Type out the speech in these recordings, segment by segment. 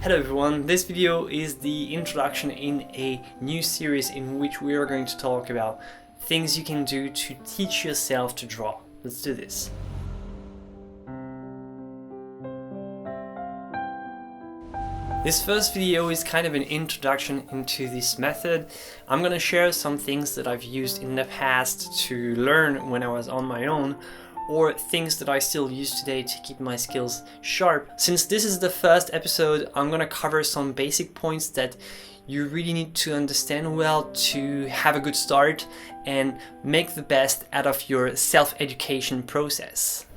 Hello everyone, this video is the introduction in a new series in which we are going to talk about things you can do to teach yourself to draw. Let's do this. This first video is kind of an introduction into this method. I'm gonna share some things that I've used in the past to learn when I was on my own, or things that I still use today to keep my skills sharp. Since this is the first episode, I'm gonna cover some basic points that you really need to understand well to have a good start and make the best out of your self-education process.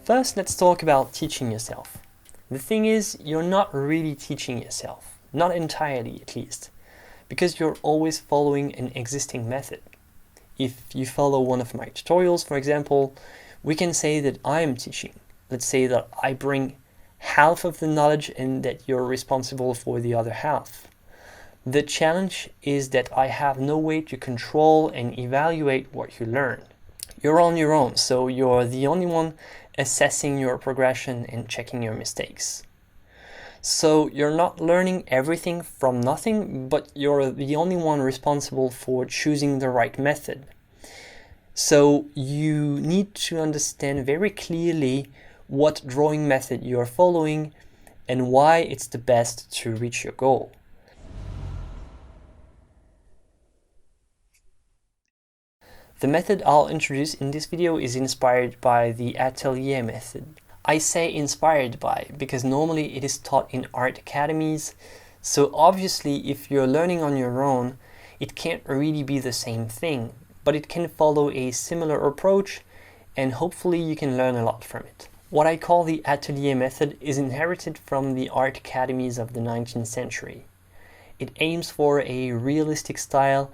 First, let's talk about teaching yourself. The thing is, you're not really teaching yourself, not entirely at least, because you're always following an existing method. If you follow one of my tutorials, for example, we can say that I am teaching. Let's say that I bring half of the knowledge and that you're responsible for the other half. The challenge is that I have no way to control and evaluate what you learn. You're on your own, so you're the only one assessing your progression and checking your mistakes. So you're not learning everything from nothing, but you're the only one responsible for choosing the right method. So you need to understand very clearly what drawing method you're following and why it's the best to reach your goal. The method I'll introduce in this video is inspired by the Atelier Method. I say inspired by because normally it is taught in art academies, so obviously if you're learning on your own, it can't really be the same thing, but it can follow a similar approach and hopefully you can learn a lot from it. What I call the Atelier Method is inherited from the art academies of the 19th century. It aims for a realistic style.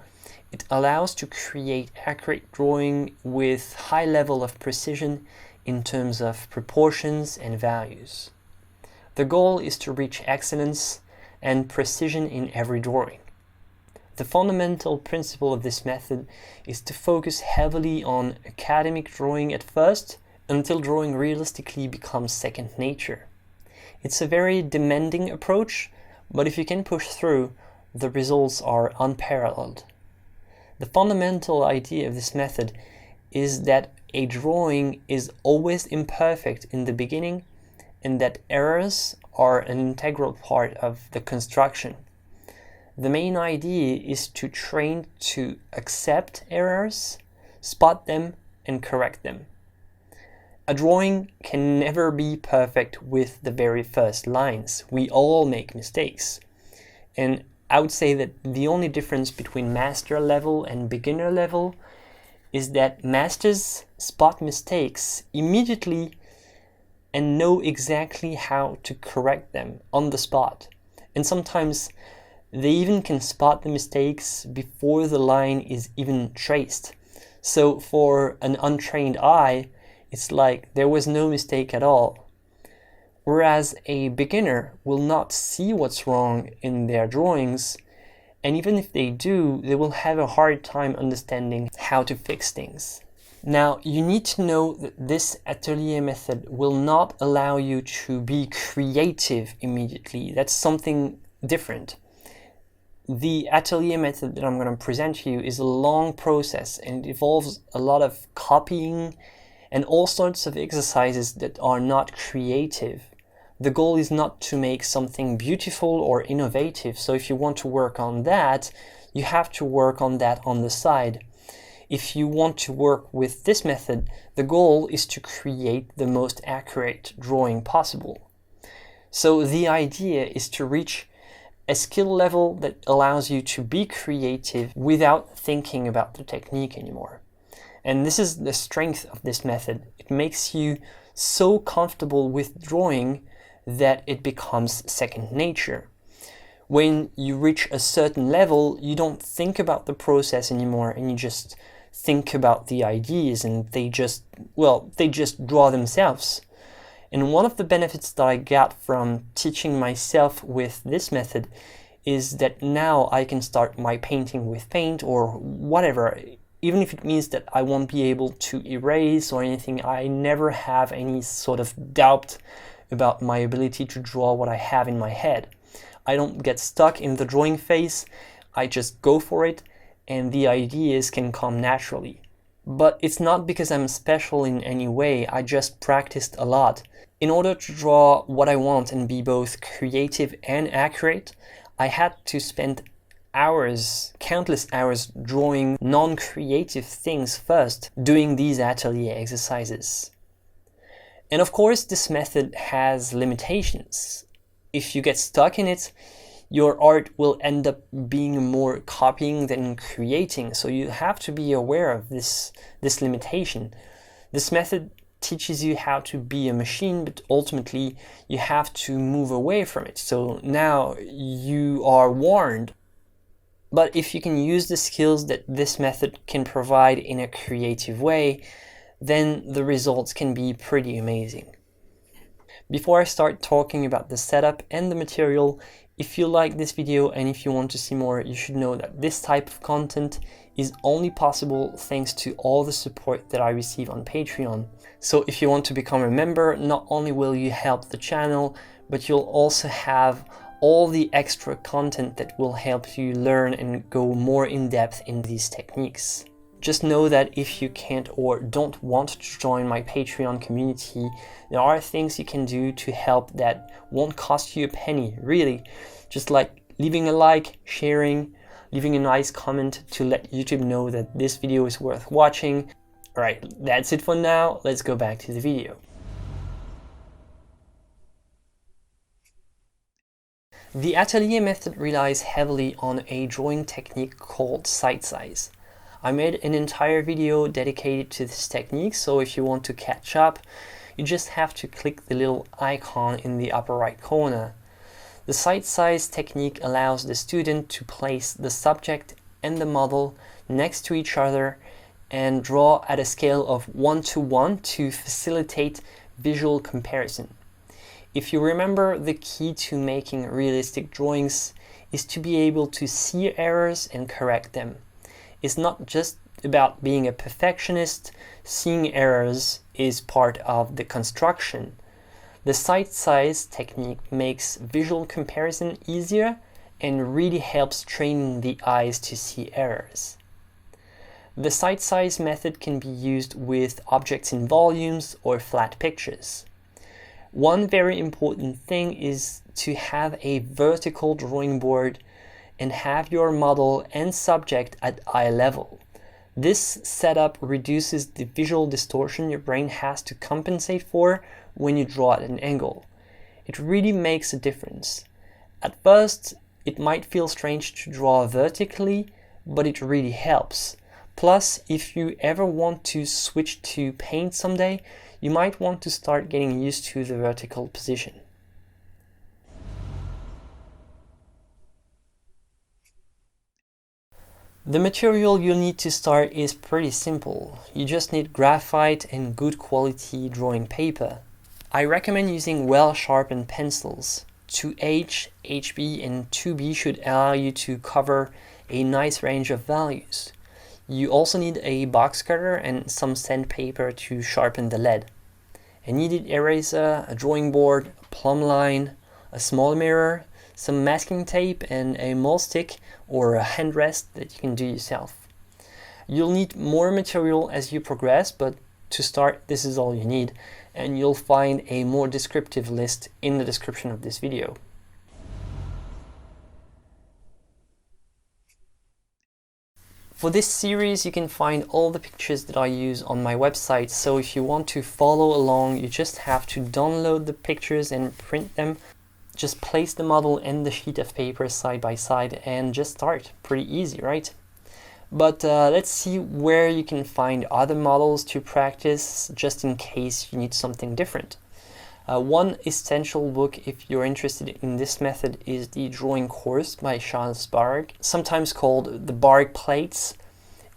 It allows to create accurate drawing with high level of precision in terms of proportions and values. The goal is to reach excellence and precision in every drawing. The fundamental principle of this method is to focus heavily on academic drawing at first until drawing realistically becomes second nature. It's a very demanding approach, but if you can push through, the results are unparalleled. The fundamental idea of this method is that a drawing is always imperfect in the beginning and that errors are an integral part of the construction. The main idea is to train to accept errors, spot them, and correct them. A drawing can never be perfect with the very first lines. We all make mistakes. And I would say that the only difference between master level and beginner level is that masters spot mistakes immediately and know exactly how to correct them on the spot. And sometimes they even can spot the mistakes before the line is even traced. So for an untrained eye, it's like there was no mistake at all. Whereas a beginner will not see what's wrong in their drawings, and even if they do, they will have a hard time understanding how to fix things. Now, you need to know that this Atelier Method will not allow you to be creative immediately. That's something different. The Atelier Method that I'm going to present to you is a long process and it involves a lot of copying and all sorts of exercises that are not creative. The goal is not to make something beautiful or innovative, so if you want to work on that, you have to work on that on the side. If you want to work with this method, the goal is to create the most accurate drawing possible. So the idea is to reach a skill level that allows you to be creative without thinking about the technique anymore. And this is the strength of this method. It makes you so comfortable with drawing that it becomes second nature. When you reach a certain level, you don't think about the process anymore and you just think about the ideas and they just draw themselves. And one of the benefits that I got from teaching myself with this method is that now I can start my painting with paint or whatever. Even if it means that I won't be able to erase or anything, I never have any sort of doubt about my ability to draw what I have in my head. I don't get stuck in the drawing phase, I just go for it, and the ideas can come naturally. But it's not because I'm special in any way, I just practiced a lot. In order to draw what I want and be both creative and accurate, I had to spend hours, countless hours, drawing non-creative things first, doing these atelier exercises. And of course, this method has limitations. If you get stuck in it, your art will end up being more copying than creating, so you have to be aware of this limitation. This method teaches you how to be a machine, but ultimately you have to move away from it. So now you are warned. But if you can use the skills that this method can provide in a creative way, then the results can be pretty amazing. Before I start talking about the setup and the material, if you like this video and if you want to see more, you should know that this type of content is only possible thanks to all the support that I receive on Patreon. So if you want to become a member, not only will you help the channel, but you'll also have all the extra content that will help you learn and go more in depth in these techniques. Just know that if you can't or don't want to join my Patreon community, there are things you can do to help that won't cost you a penny, really. Just like leaving a like, sharing, leaving a nice comment to let YouTube know that this video is worth watching. Alright, that's it for now. Let's go back to the video. The Atelier method relies heavily on a drawing technique called sight size. I made an entire video dedicated to this technique, so if you want to catch up, you just have to click the little icon in the upper right corner. The sight size technique allows the student to place the subject and the model next to each other and draw at a scale of 1:1 to facilitate visual comparison. If you remember, the key to making realistic drawings is to be able to see errors and correct them. It's not just about being a perfectionist. Seeing errors is part of the construction. The sight size technique makes visual comparison easier and really helps training the eyes to see errors. The sight size method can be used with objects in volumes or flat pictures. One very important thing is to have a vertical drawing board and have your model and subject at eye level. This setup reduces the visual distortion your brain has to compensate for when you draw at an angle. It really makes a difference. At first, it might feel strange to draw vertically, but it really helps. Plus, if you ever want to switch to paint someday, you might want to start getting used to the vertical position. The material you'll need to start is pretty simple. You just need graphite and good quality drawing paper. I recommend using well-sharpened pencils. 2H, HB and 2B should allow you to cover a nice range of values. You also need a box cutter and some sandpaper to sharpen the lead. A kneaded eraser, a drawing board, a plumb line, a small mirror, some masking tape and a mole stick or a hand rest that you can do yourself. You'll need more material as you progress, but to start, this is all you need, and you'll find a more descriptive list in the description of this video. For this series, you can find all the pictures that I use on my website, so if you want to follow along, you just have to download the pictures and print them. Just place the model and the sheet of paper side by side and just start. Pretty easy, right? But let's see where you can find other models to practice, just in case you need something different. One essential book if you're interested in this method is the Drawing Course by Charles Bargue, sometimes called the Bargue Plates.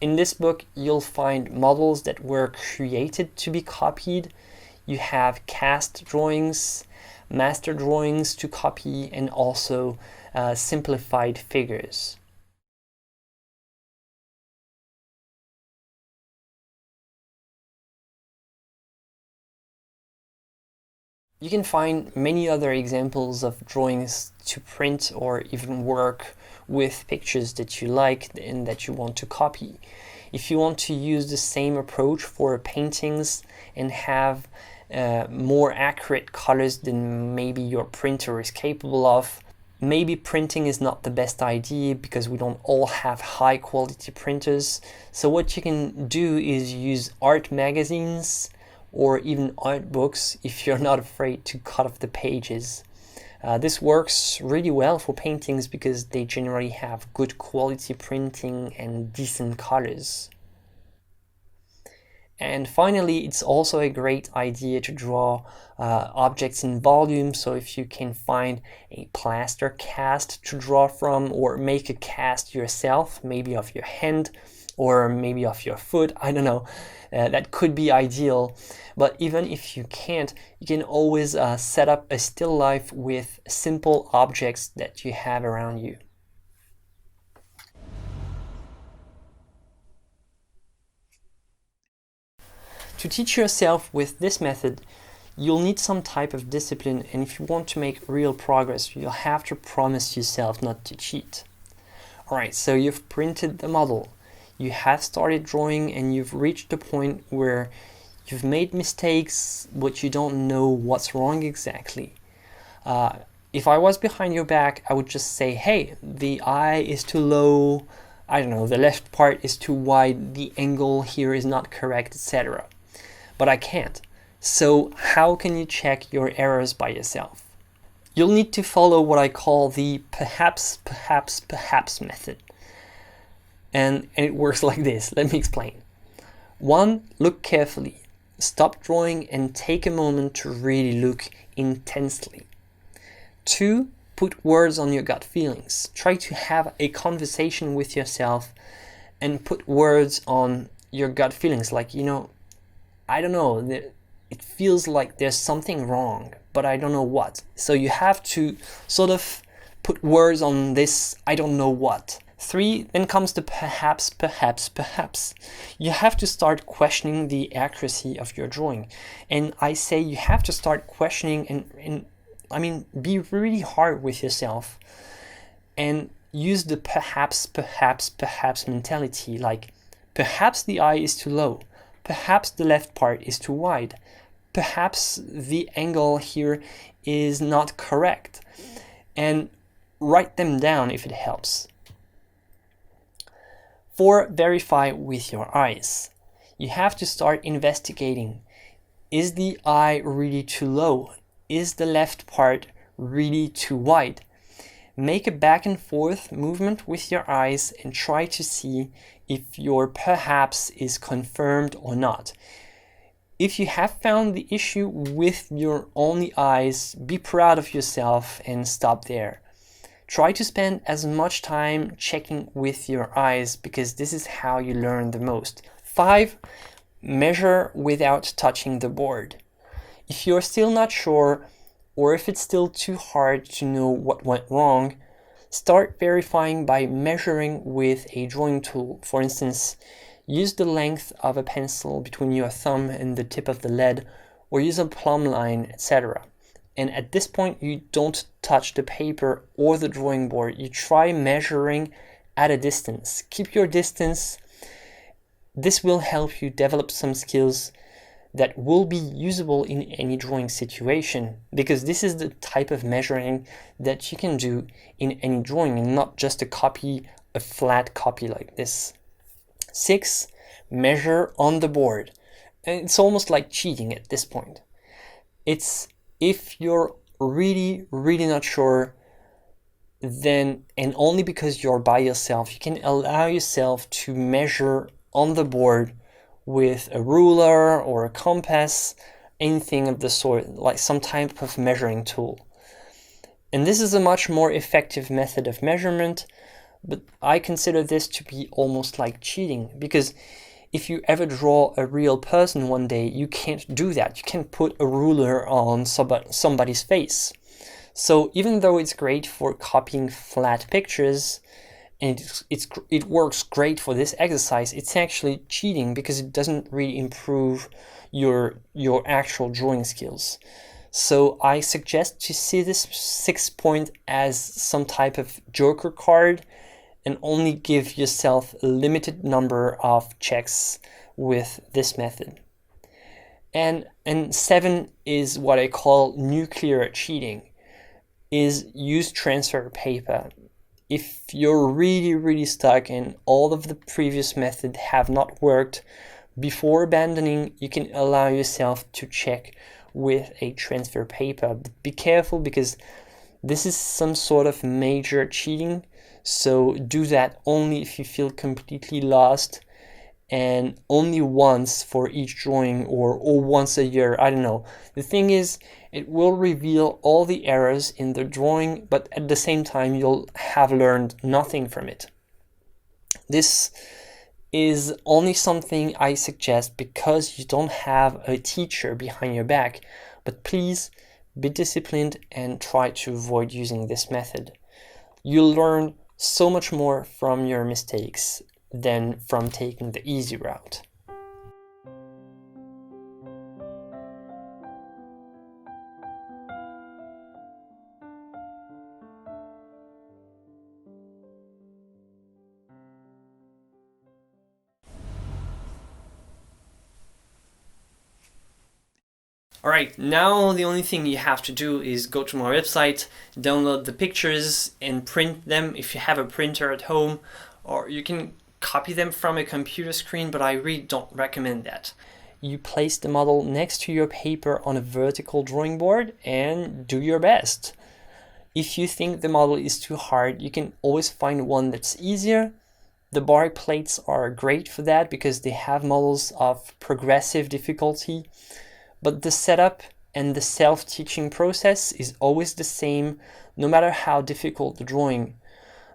In this book, you'll find models that were created to be copied. You have cast drawings, master drawings to copy, and also simplified figures. You can find many other examples of drawings to print or even work with pictures that you like and that you want to copy. If you want to use the same approach for paintings and have more accurate colors than maybe your printer is capable of, maybe printing is not the best idea because we don't all have high quality printers. So what you can do is use art magazines or even art books if you're not afraid to cut off the pages. This works really well for paintings because they generally have good quality printing and decent colors. And finally, it's also a great idea to draw objects in volume. So if you can find a plaster cast to draw from, or make a cast yourself, maybe of your hand or maybe of your foot, I don't know, that could be ideal. But even if you can't, you can always set up a still life with simple objects that you have around you. To teach yourself with this method, you'll need some type of discipline, and if you want to make real progress, you'll have to promise yourself not to cheat. Alright, so you've printed the model, you have started drawing, and you've reached the point where you've made mistakes, but you don't know what's wrong exactly. If I was behind your back, I would just say, hey, the eye is too low, I don't know, the left part is too wide, the angle here is not correct, etc. But I can't. So how can you check your errors by yourself? You'll need to follow what I call the perhaps method. And it works like this. Let me explain. 1. Look carefully. Stop drawing and take a moment to really look intensely. 2. Put words on your gut feelings. Try to have a conversation with yourself and put words on your gut feelings. Like, I don't know, it feels like there's something wrong, but I don't know what. So you have to sort of put words on this I don't know what. 3, then comes the perhaps. You have to start questioning the accuracy of your drawing. And I say you have to start questioning and be really hard with yourself and use the perhaps mentality. Like, perhaps the eye is too low. Perhaps the left part is too wide. Perhaps the angle here is not correct. And write them down if it helps. 4, verify with your eyes. You have to start investigating. Is the eye really too low? Is the left part really too wide? Make a back and forth movement with your eyes and try to see if your perhaps is confirmed or not. If you have found the issue with your only eyes, be proud of yourself and stop there. Try to spend as much time checking with your eyes because this is how you learn the most. 5, measure without touching the board. If you're still not sure, or if it's still too hard to know what went wrong, start verifying by measuring with a drawing tool. For instance, use the length of a pencil between your thumb and the tip of the lead, or use a plumb line, etc. And at this point, you don't touch the paper or the drawing board. You try measuring at a distance. Keep your distance. This will help you develop some skills that will be usable in any drawing situation, because this is the type of measuring that you can do in any drawing and not just a flat copy like this. 6, measure on the board. And it's almost like cheating at this point. It's if you're really not sure, then, and only because you're by yourself, you can allow yourself to measure on the board with a ruler or a compass, anything of the sort, like some type of measuring tool. And this is a much more effective method of measurement, but I consider this to be almost like cheating, because if you ever draw a real person one day, you can't do that. You can't put a ruler on somebody's face. So even though it's great for copying flat pictures, and it works great for this exercise, it's actually cheating because it doesn't really improve your actual drawing skills. So I suggest to see this 6 point as some type of joker card and only give yourself a limited number of checks with this method. And 7 is what I call nuclear cheating, is use transfer paper. If you're really stuck and all of the previous methods have not worked, before abandoning, you can allow yourself to check with a transfer paper. But be careful, because this is some sort of major cheating, so do that only if you feel completely lost, and only once for each drawing, or once a year, I don't know. The thing is, it will reveal all the errors in the drawing, but at the same time you'll have learned nothing from it. This is only something I suggest because you don't have a teacher behind your back, but please be disciplined and try to avoid using this method. You'll learn so much more from your mistakes than from taking the easy route. Alright, now the only thing you have to do is go to my website, download the pictures and print them if you have a printer at home, or you can copy them from a computer screen, but I really don't recommend that. You place the model next to your paper on a vertical drawing board and do your best. If you think the model is too hard, you can always find one that's easier. The bar plates are great for that because they have models of progressive difficulty. But the setup and the self-teaching process is always the same, no matter how difficult the drawing.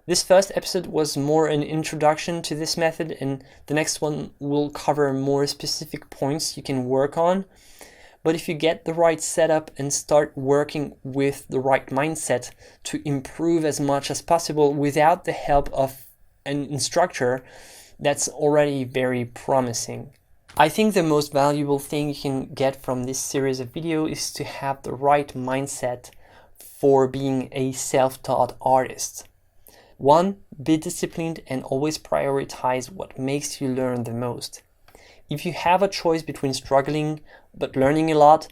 This first episode was more an introduction to this method, and the next one will cover more specific points you can work on. But if you get the right setup and start working with the right mindset to improve as much as possible without the help of an instructor, that's already very promising. I think the most valuable thing you can get from this series of videos is to have the right mindset for being a self-taught artist. 1. Be disciplined and always prioritize what makes you learn the most. If you have a choice between struggling but learning a lot,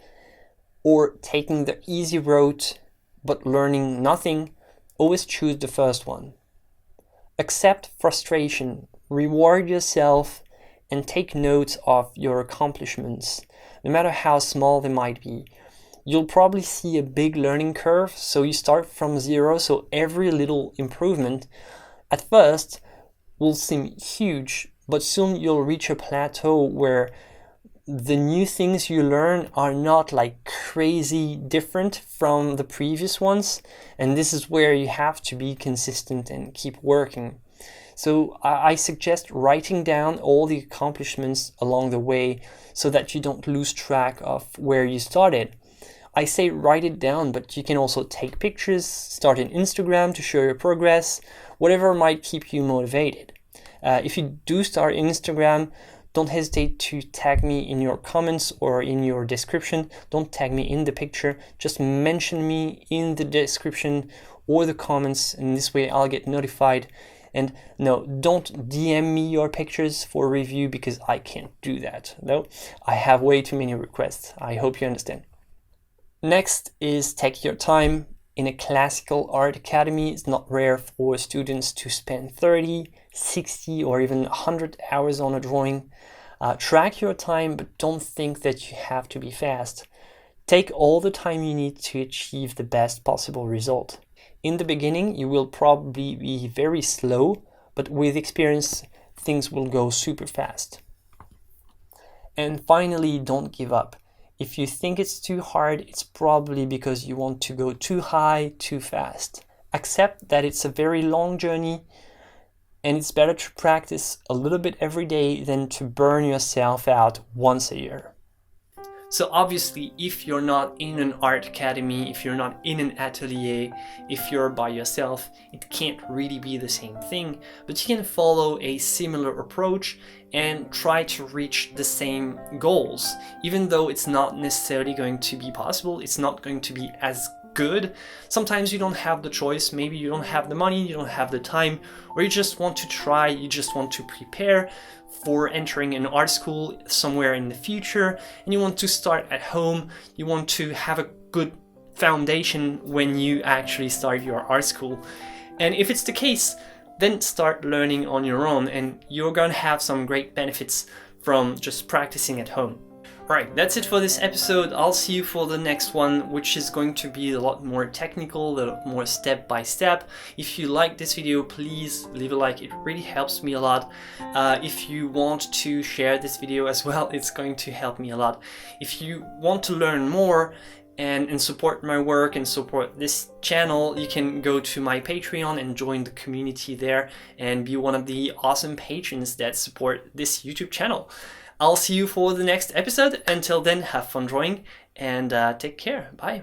or taking the easy route but learning nothing, always choose the first one. Accept frustration, reward yourself, and take note of your accomplishments, no matter how small they might be. You'll probably see a big learning curve, so you start from zero, so every little improvement at first will seem huge, but soon you'll reach a plateau where the new things you learn are not like crazy different from the previous ones, and this is where you have to be consistent and keep working. So I suggest writing down all the accomplishments along the way so that you don't lose track of where you started. I say write it down, but you can also take pictures, start an Instagram to show your progress, whatever might keep you motivated. If you do start Instagram, don't hesitate to tag me in your comments or in your description. Don't tag me in the picture, just mention me in the description or the comments, and this way I'll get notified. And no, don't DM me your pictures for review because I can't do that. No, I have way too many requests. I hope you understand. Next is take your time. In a classical art academy, it's not rare for students to spend 30, 60, or even 100 hours on a drawing. Track your time, but don't think that you have to be fast. Take all the time you need to achieve the best possible result. In the beginning, you will probably be very slow, but with experience, things will go super fast. And finally, don't give up. If you think it's too hard, it's probably because you want to go too high, too fast. Accept that it's a very long journey, and it's better to practice a little bit every day than to burn yourself out once a year. So obviously, if you're not in an art academy, if you're not in an atelier, if you're by yourself, it can't really be the same thing, but you can follow a similar approach and try to reach the same goals. Even though it's not necessarily going to be possible, it's not going to be as good. Sometimes you don't have the choice, maybe you don't have the money, you don't have the time, or you just want to try, you just want to prepare for entering an art school somewhere in the future, and you want to start at home, you want to have a good foundation when you actually start your art school. And if it's the case, then start learning on your own, and you're gonna have some great benefits from just practicing at home. Alright, that's it for this episode. I'll see you for the next one, which is going to be a lot more technical, a lot more step by step. If you like this video, please leave a like, it really helps me a lot. If you want to share this video as well, it's going to help me a lot. If you want to learn more and support my work and support this channel, you can go to my Patreon and join the community there and be one of the awesome patrons that support this YouTube channel. I'll see you for the next episode. Until then, have fun drawing and take care. Bye.